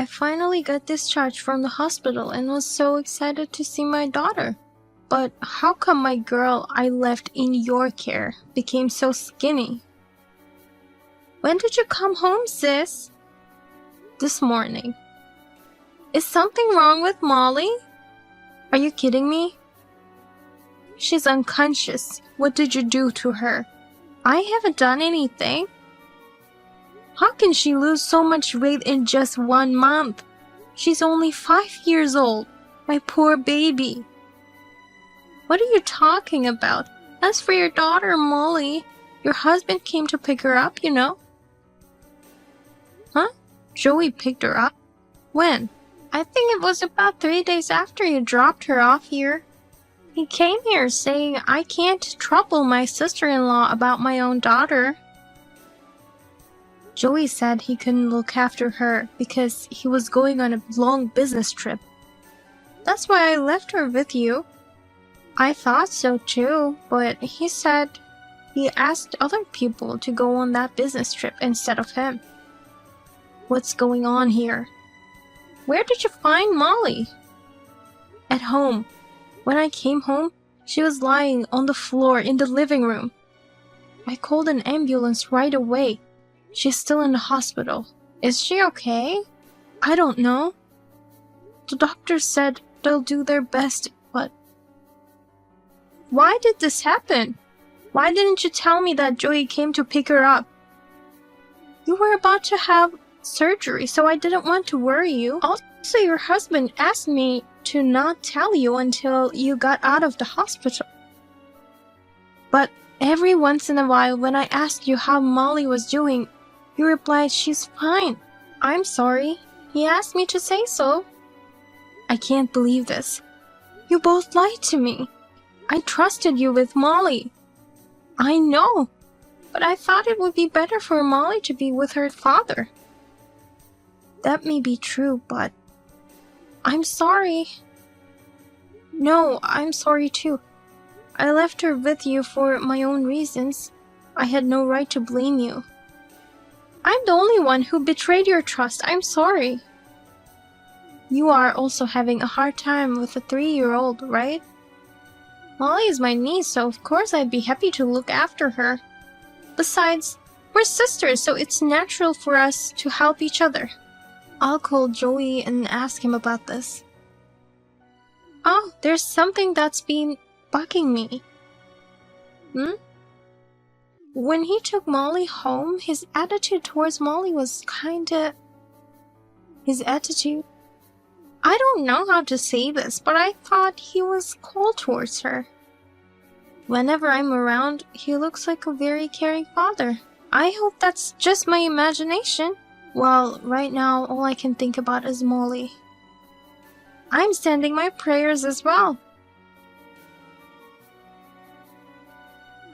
I finally got discharged from the hospital and was so excited to see my daughter. But how come my girl I left in your care became so skinny? When did you come home, sis? This morning. Is something wrong with Molly? Are you kidding me? She's unconscious. What did you do to her? I haven't done anything. How can she lose so much weight in just 1 month? She's only 5 years old. My poor baby. What are you talking about? As for your daughter, Molly, your husband came to pick her up, you know. Huh? Joey picked her up? When? I think it was about 3 days after you dropped her off here. He came here saying I can't trouble my sister-in-law about my own daughter. Joey said he couldn't look after her because he was going on a long business trip. That's why I left her with you. I thought so too, but he said he asked other people to go on that business trip instead of him. What's going on here? Where did you find Molly? At home. When I came home, she was lying on the floor in the living room. I called an ambulance right away. She's still in the hospital. Is she okay? I don't know. The doctor said they'll do their best, but... Why did this happen? Why didn't you tell me that Joey came to pick her up? You were about to have surgery, so I didn't want to worry you. Also, your husband asked me to not tell you until you got out of the hospital. But every once in a while, when I asked you how Molly was doing, you replied she's fine. I'm sorry. He asked me to say so. I can't believe this. You both lied to me. I trusted you with Molly. I know, but I thought it would be better for Molly to be with her father. That may be true, but I'm sorry. No, I'm sorry too. I left her with you for my own reasons. I had no right to blame you. I'm the only one who betrayed your trust. I'm sorry. You are also having a hard time with a 3-year-old, right? Molly is my niece, so of course I'd be happy to look after her. Besides, we're sisters, so it's natural for us to help each other. I'll call Joey and ask him about this. Oh, there's something that's been bugging me. When he took Molly home, his attitude towards Molly was kinda... His attitude? I don't know how to say this, but I thought he was cold towards her. Whenever I'm around, he looks like a very caring father. I hope that's just my imagination. Well, right now, all I can think about is Molly. I'm sending my prayers as well.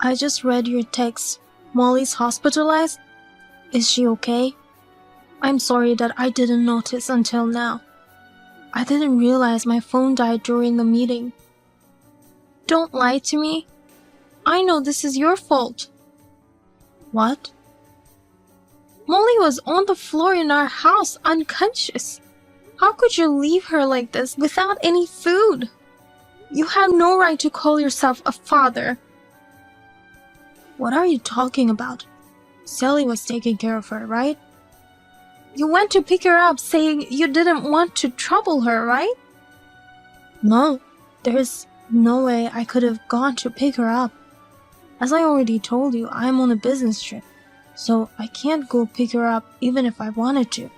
I just read your text. Molly's hospitalized? Is she okay? I'm sorry that I didn't notice until now. I didn't realize my phone died during the meeting. Don't lie to me. I know this is your fault. What? Molly was on the floor in our house, unconscious. How could you leave her like this without any food? You have no right to call yourself a father. What are you talking about? Sally was taking care of her, right? You went to pick her up saying you didn't want to trouble her, right? No, there's no way I could have gone to pick her up. As I already told you, I'm on a business trip, so I can't go pick her up even if I wanted to.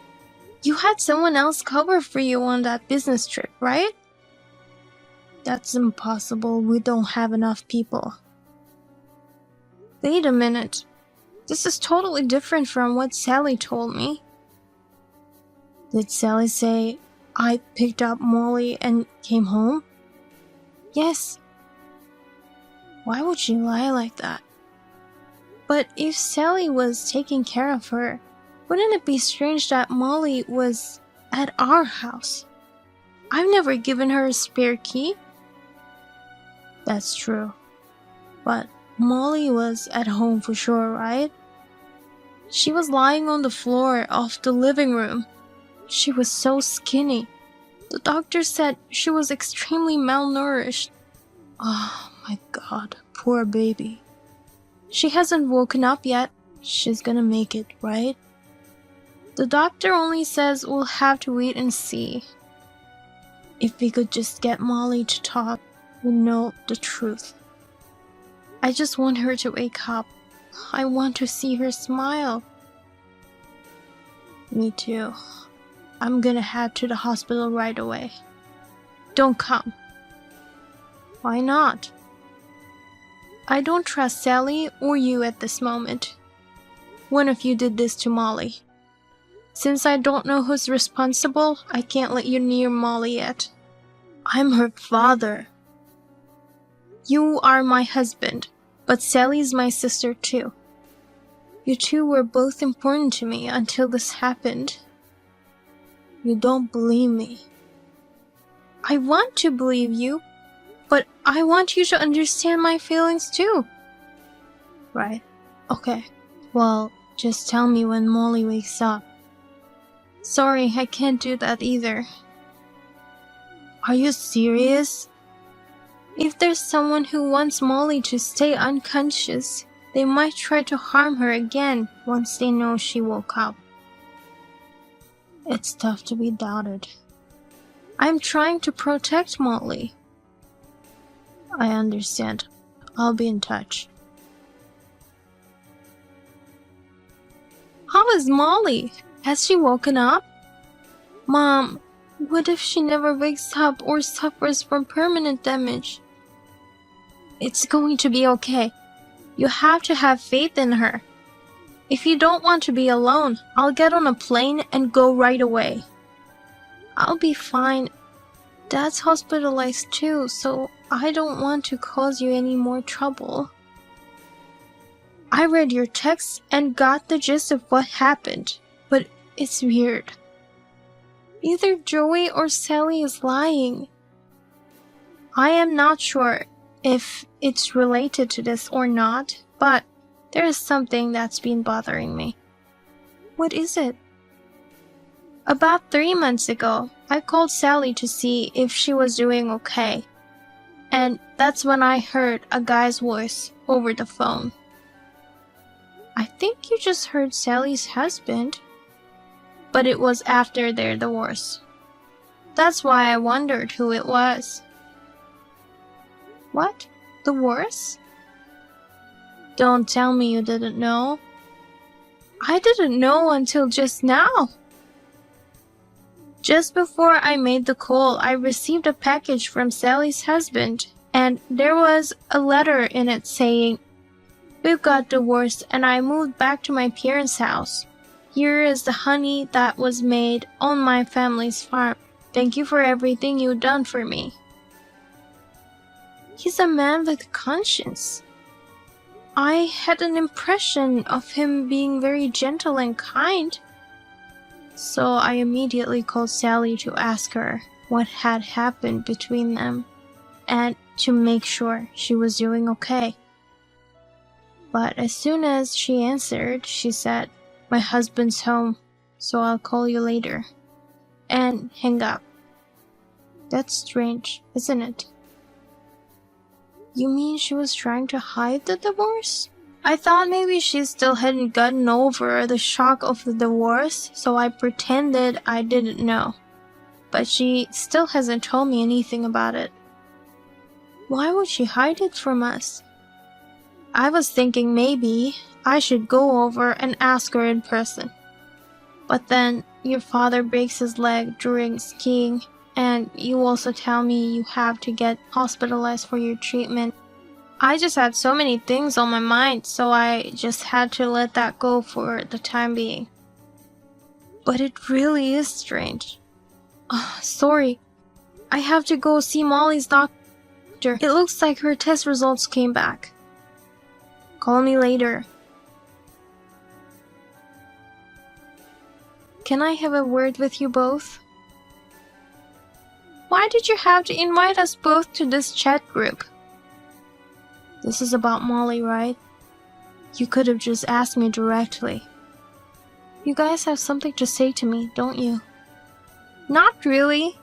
You had someone else cover for you on that business trip, right? That's impossible. We don't have enough people. Wait a minute. This is totally different from what Sally told me. Did Sally say I picked up Molly and came home? Yes. Why would she lie like that? But if Sally was taking care of her, wouldn't it be strange that Molly was at our house? I've never given her a spare key. That's true. But Molly was at home for sure, right? She was lying on the floor of the living room. She was so skinny. The doctor said she was extremely malnourished. Oh my god, poor baby. She hasn't woken up yet. She's gonna make it, right? The doctor only says we'll have to wait and see. If we could just get Molly to talk, we'd know the truth. I just want her to wake up. I want to see her smile. Me too. I'm gonna head to the hospital right away. Don't come. Why not? I don't trust Sally or you at this moment. One of you did this to Molly. Since I don't know who's responsible, I can't let you near Molly yet. I'm her father. You are my husband, but Sally's my sister too. You two were both important to me until this happened. You don't believe me. I want to believe you, but I want you to understand my feelings too. Right. Okay. Well, just tell me when Molly wakes up. Sorry, I can't do that either. Are you serious? If there's someone who wants Molly to stay unconscious, they might try to harm her again once they know she woke up. It's tough to be doubted. I'm trying to protect Molly. I understand. I'll be in touch. How is Molly? Has she woken up? Mom, what if she never wakes up or suffers from permanent damage? It's going to be okay. You have to have faith in her. If you don't want to be alone, I'll get on a plane and go right away. I'll be fine. Dad's hospitalized too, so I don't want to cause you any more trouble. I read your text and got the gist of what happened, but it's weird. Either Joey or Sally is lying. I am not sure if it's related to this or not, but there is something that's been bothering me. What is it? About 3 months ago, I called Sally to see if she was doing okay. And that's when I heard a guy's voice over the phone. I think you just heard Sally's husband. But it was after their divorce. That's why I wondered who it was. What? Divorce? Don't tell me you didn't know. I didn't know until just now. Just before I made the call, I received a package from Sally's husband, and there was a letter in it saying, "We've got divorced and I moved back to my parents' house. Here is the honey that was made on my family's farm. Thank you for everything you've done for me." He's a man with a conscience. I had an impression of him being very gentle and kind. So I immediately called Sally to ask her what had happened between them and to make sure she was doing okay. But as soon as she answered, she said, "My husband's home, so I'll call you later," and hang up. That's strange, isn't it? You mean she was trying to hide the divorce? I thought maybe she still hadn't gotten over the shock of the divorce, so I pretended I didn't know. But she still hasn't told me anything about it. Why would she hide it from us? I was thinking maybe I should go over and ask her in person. But then your father breaks his leg during skiing, and you also tell me you have to get hospitalized for your treatment. I just had so many things on my mind, so I just had to let that go for the time being. But it really is strange. Sorry. I have to go see Molly's doctor. It looks like her test results came back. Call me later. Can I have a word with you both? Why did you have to invite us both to this chat group? This is about Molly, right? You could have just asked me directly. You guys have something to say to me, don't you? Not really.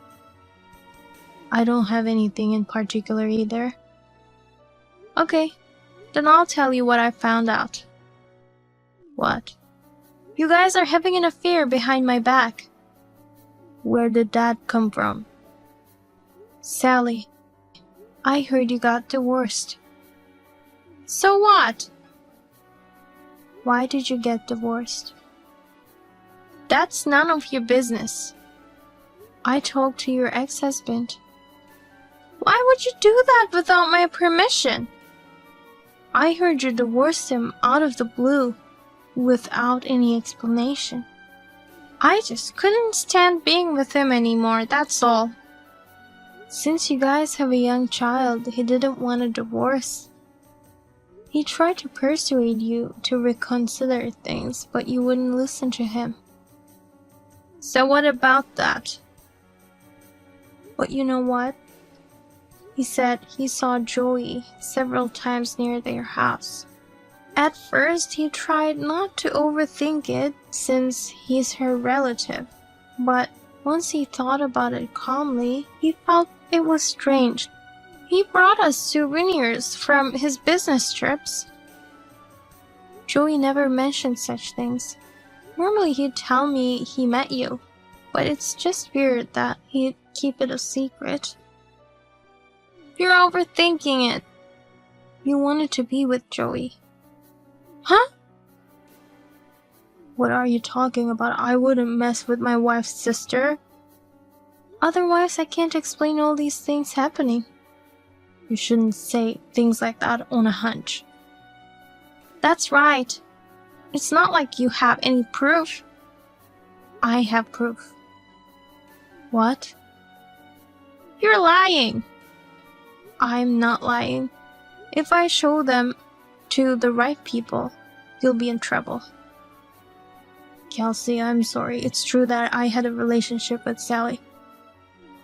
I don't have anything in particular either. Okay, then I'll tell you what I found out. What? You guys are having an affair behind my back. Where did that come from? Sally, I heard you got divorced. So what? Why did you get divorced? That's none of your business. I talked to your ex-husband. Why would you do that without my permission? I heard you divorced him out of the blue, without any explanation. I just couldn't stand being with him anymore, that's all. Since you guys have a young child, he didn't want a divorce. He tried to persuade you to reconsider things, but you wouldn't listen to him. So what about that? But you know what? He said he saw Joey several times near their house. At first, he tried not to overthink it since he's her relative. But once he thought about it calmly, he felt it was strange. He brought us souvenirs from his business trips. Joey never mentioned such things. Normally he'd tell me he met you, but it's just weird that he'd keep it a secret. You're overthinking it. You wanted to be with Joey. Huh? What are you talking about? I wouldn't mess with my wife's sister. Otherwise, I can't explain all these things happening. You shouldn't say things like that on a hunch. That's right. It's not like you have any proof. I have proof. What? You're lying. I'm not lying. If I show them to the right people, you'll be in trouble. Kelsey, I'm sorry. It's true that I had a relationship with Sally.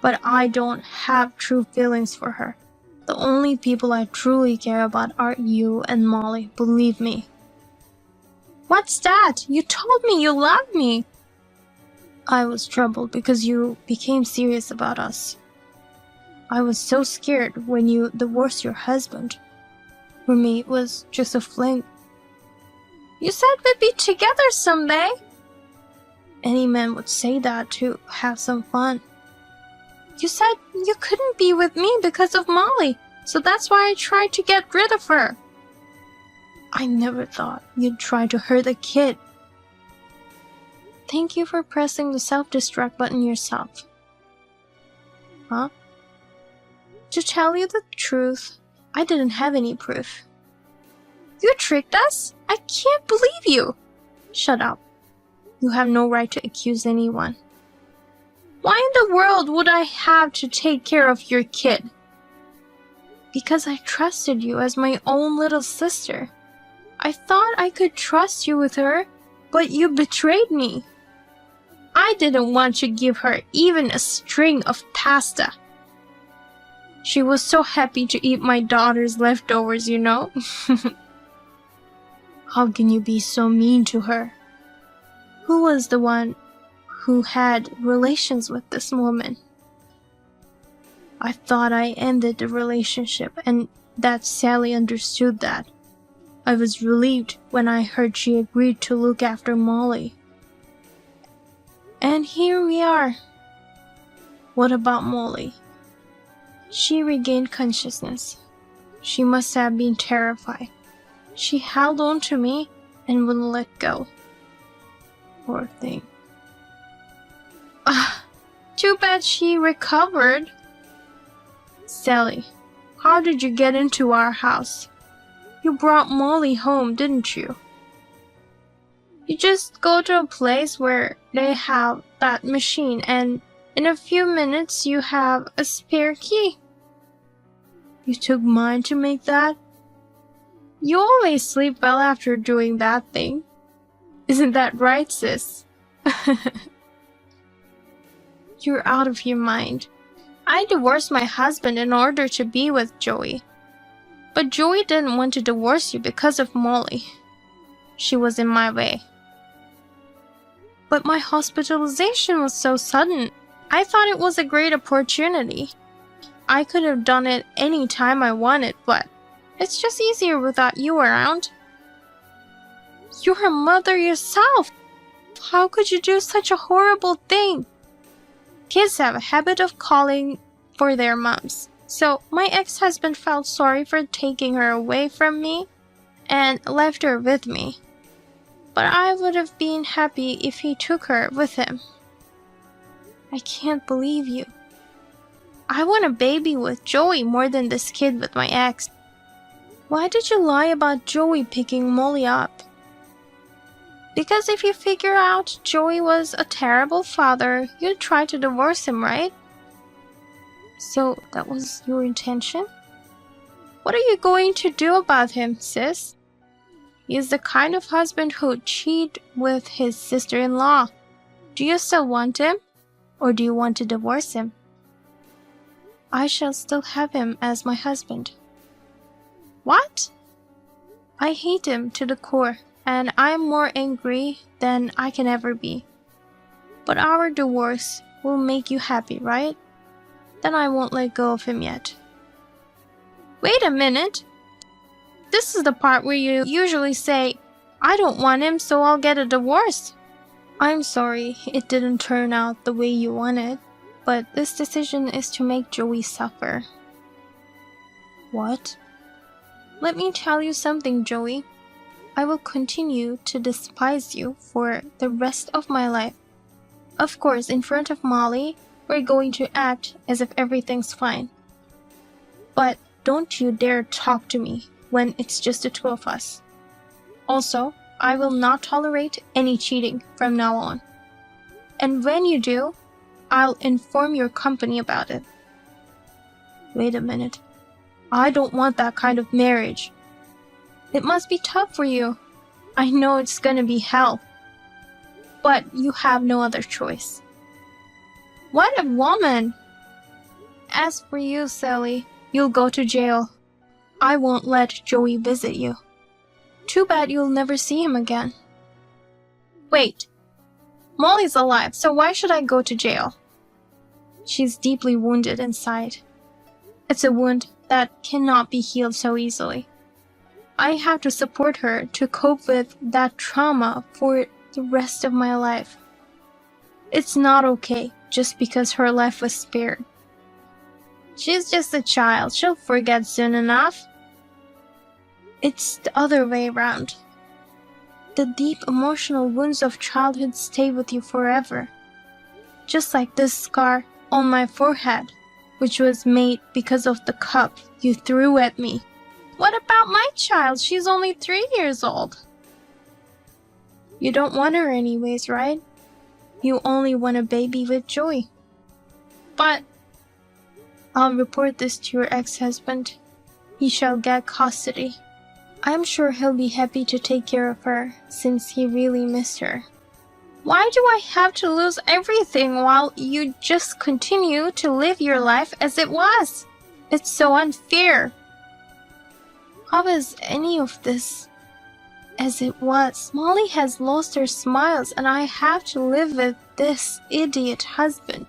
But I don't have true feelings for her. The only people I truly care about are you and Molly, believe me. What's that? You told me you loved me. I was troubled because you became serious about us. I was so scared when you divorced your husband. For me, it was just a fling. You said we'd be together someday. Any man would say that to have some fun. You said you couldn't be with me because of Molly, so that's why I tried to get rid of her. I never thought you'd try to hurt a kid. Thank you for pressing the self-destruct button yourself. Huh? To tell you the truth, I didn't have any proof. You tricked us? I can't believe you! Shut up. You have no right to accuse anyone. Why in the world would I have to take care of your kid? Because I trusted you as my own little sister. I thought I could trust you with her, but you betrayed me. I didn't want to give her even a string of pasta. She was so happy to eat my daughter's leftovers, you know. How can you be so mean to her? Who was the one who had relations with this woman? I thought I ended the relationship and that Sally understood that. I was relieved when I heard she agreed to look after Molly. And here we are. What about Molly? She regained consciousness. She must have been terrified. She held on to me and wouldn't let go. Poor thing. Too bad she recovered. Sally, how did you get into our house? You brought Molly home, didn't you? You just go to a place where they have that machine and in a few minutes you have a spare key. You took mine to make that? You always sleep well after doing that thing. Isn't that right, sis? You're out of your mind. I divorced my husband in order to be with Joey. But Joey didn't want to divorce you because of Molly. She was in my way. But my hospitalization was so sudden. I thought it was a great opportunity. I could have done it any time I wanted, but it's just easier without you around. You're a mother yourself. How could you do such a horrible thing? Kids have a habit of calling for their moms. So my ex-husband felt sorry for taking her away from me and left her with me. But I would have been happy if he took her with him. I can't believe you. I want a baby with Joey more than this kid with my ex. Why did you lie about Joey picking Molly up? Because if you figure out Joey was a terrible father, you'd try to divorce him, right? So that was your intention? What are you going to do about him, sis? He is the kind of husband who'd cheat with his sister-in-law. Do you still want him? Or do you want to divorce him? I shall still have him as my husband. What? I hate him to the core, and I'm more angry than I can ever be. But our divorce will make you happy, right? Then I won't let go of him yet. Wait a minute. This is the part where you usually say, I don't want him, so I'll get a divorce. I'm sorry it didn't turn out the way you wanted, but this decision is to make Joey suffer. What? Let me tell you something, Joey. I will continue to despise you for the rest of my life. Of course, in front of Molly, we're going to act as if everything's fine. But don't you dare talk to me when it's just the two of us. Also, I will not tolerate any cheating from now on. And when you do, I'll inform your company about it. Wait a minute. I don't want that kind of marriage. It must be tough for you. I know it's gonna be hell. But you have no other choice. What a woman! As for you, Sally, you'll go to jail. I won't let Joey visit you. Too bad you'll never see him again. Wait. Molly's alive, so why should I go to jail? She's deeply wounded inside. It's a wound that cannot be healed so easily. I have to support her to cope with that trauma for the rest of my life. It's not okay just because her life was spared. She's just a child. She'll forget soon enough. It's the other way around. The deep emotional wounds of childhood stay with you forever. Just like this scar on my forehead, which was made because of the cup you threw at me. What about my child? She's only 3 years old. You don't want her anyways, right? You only want a baby with Joey. But I'll report this to your ex-husband. He shall get custody. I'm sure he'll be happy to take care of her, since he really missed her. Why do I have to lose everything while you just continue to live your life as it was? It's so unfair. How is any of this as it was? Molly has lost her smiles and I have to live with this idiot husband.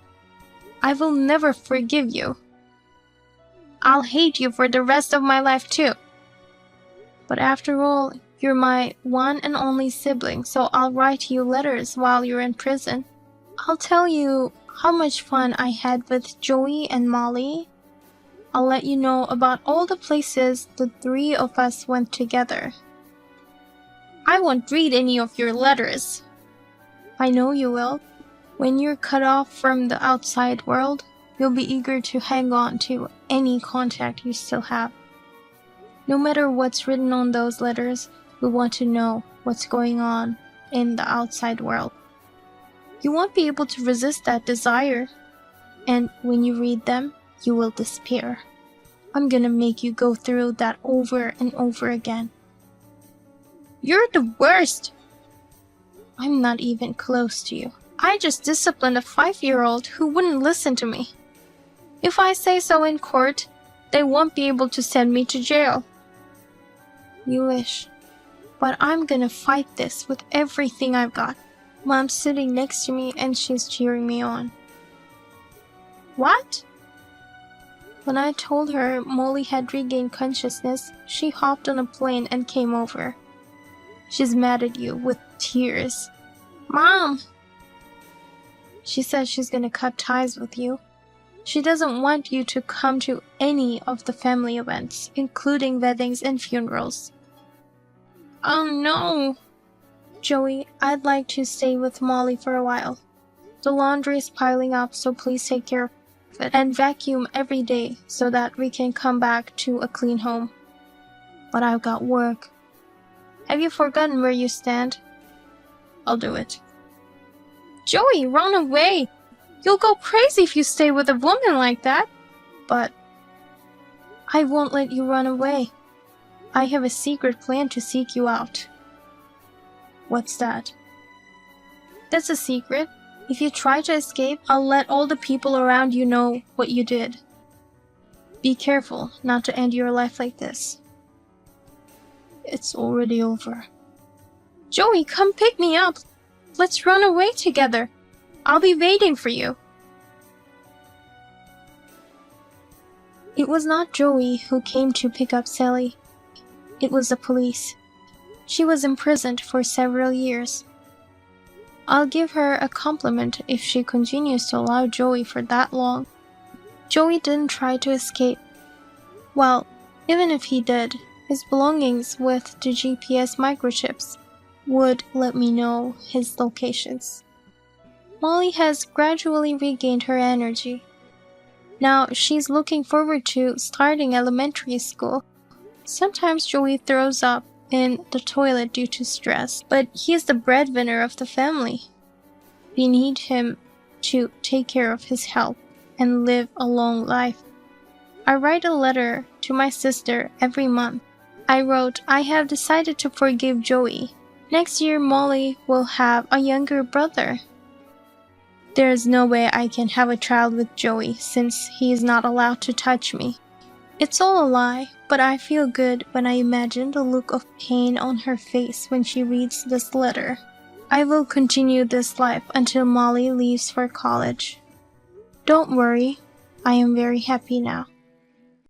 I will never forgive you. I'll hate you for the rest of my life too. But after all, you're my one and only sibling, so I'll write you letters while you're in prison. I'll tell you how much fun I had with Joey and Molly. I'll let you know about all the places the three of us went together. I won't read any of your letters. I know you will. When you're cut off from the outside world, you'll be eager to hang on to any contact you still have. No matter what's written on those letters, you'll want to know what's going on in the outside world. You won't be able to resist that desire, and when you read them, you will despair. I'm gonna make you go through that over and over again. You're the worst! I'm not even close to you. I just disciplined a 5-year-old who wouldn't listen to me. If I say so in court, they won't be able to send me to jail. You wish. But I'm gonna fight this with everything I've got. Mom's sitting next to me and she's cheering me on. What? When I told her Molly had regained consciousness, she hopped on a plane and came over. She's mad at you with tears. Mom! She says she's gonna cut ties with you. She doesn't want you to come to any of the family events, including weddings and funerals. Oh no! Joey, I'd like to stay with Molly for a while. The laundry is piling up, so please take care of it and vacuum every day so that we can come back to a clean home. But I've got work. Have you forgotten where you stand? I'll do it. Joey, run away! You'll go crazy if you stay with a woman like that. But I won't let you run away. I have a secret plan to seek you out. What's that? That's a secret. If you try to escape, I'll let all the people around you know what you did. Be careful not to end your life like this. It's already over. Joey, come pick me up. Let's run away together. I'll be waiting for you. It was not Joey who came to pick up Sally. It was the police. She was imprisoned for several years. I'll give her a compliment if she continues to allow Joey for that long. Joey didn't try to escape. Well, even if he did, his belongings with the GPS microchips would let me know his locations. Molly has gradually regained her energy. Now she's looking forward to starting elementary school. Sometimes Joey throws up in the toilet due to stress, but he's the breadwinner of the family. We need him to take care of his health and live a long life. I write a letter to my sister every month. I wrote, I have decided to forgive Joey. Next year, Molly will have a younger brother. There is no way I can have a child with Joey since he is not allowed to touch me. It's all a lie, but I feel good when I imagine the look of pain on her face when she reads this letter. I will continue this life until Molly leaves for college. Don't worry, I am very happy now.